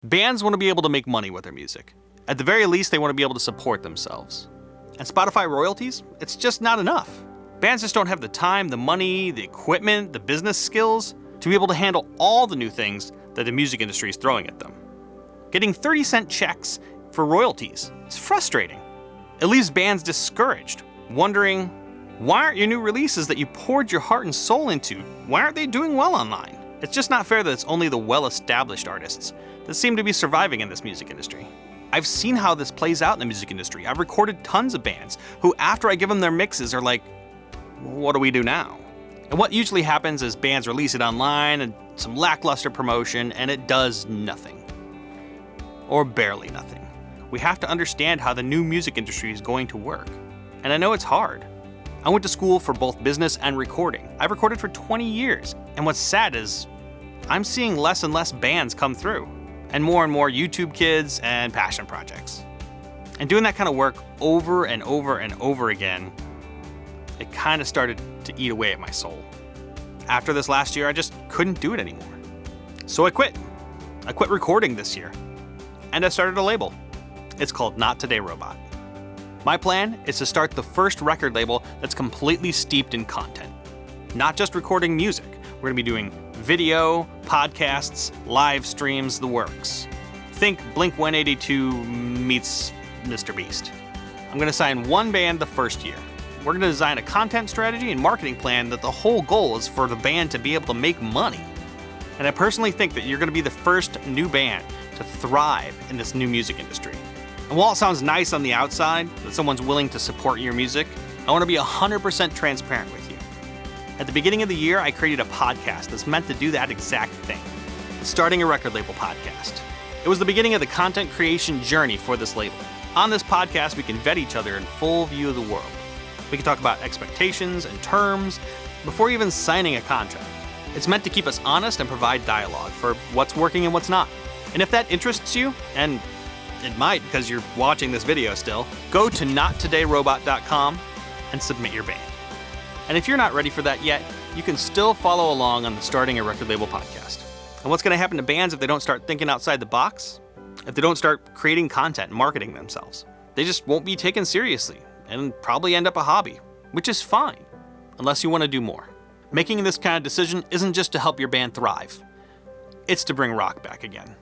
Bands want to be able to make money with their music. At the very least, they want to be able to support themselves. And Spotify royalties? It's just not enough. Bands just don't have the time, the money, the equipment, the business skills to be able to handle all the new things that the music industry is throwing at them. Getting 30-cent checks for royalties is frustrating. It leaves bands discouraged, wondering, why aren't your new releases that you poured your heart and soul into, why aren't they doing well online? It's just not fair that it's only the well-established artists that seem to be surviving in this music industry. I've seen how this plays out in the music industry. I've recorded tons of bands who, after I give them their mixes, are like, what do we do now? And what usually happens is bands release it online and some lackluster promotion, and it does nothing. Or barely nothing. We have to understand how the new music industry is going to work. And I know it's hard. I went to school for both business and recording. I've recorded for 20 years, and what's sad is I'm seeing less and less bands come through, and more YouTube kids and passion projects. And doing that kind of work over and over and over again, it kind of started to eat away at my soul. After this last year, I just couldn't do it anymore. So I quit. I quit recording this year. And I started a label. It's called Not Today Robot. My plan is to start the first record label that's completely steeped in content. Not just recording music. We're gonna be doing video, podcasts, live streams, the works. Think Blink-182 meets Mr. Beast. I'm gonna sign one band the first year. We're gonna design a content strategy and marketing plan that the whole goal is for the band to be able to make money. And I personally think that you're gonna be the first new band to thrive in this new music industry. And while it sounds nice on the outside that someone's willing to support your music, I wanna be 100% transparent with you. At the beginning of the year, I created a podcast that's meant to do that exact thing. Starting a record label podcast. It was the beginning of the content creation journey for this label. On this podcast, we can vet each other in full view of the world. We can talk about expectations and terms before even signing a contract. It's meant to keep us honest and provide dialogue for what's working and what's not. And if that interests you, and it might because you're watching this video still, go to nottodayrobot.com and submit your band. And if you're not ready for that yet, you can still follow along on the Starting a Record Label podcast. And what's going to happen to bands if they don't start thinking outside the box? If they don't start creating content and marketing themselves? They just won't be taken seriously and probably end up a hobby, which is fine, unless you want to do more. Making this kind of decision isn't just to help your band thrive. It's to bring rock back again.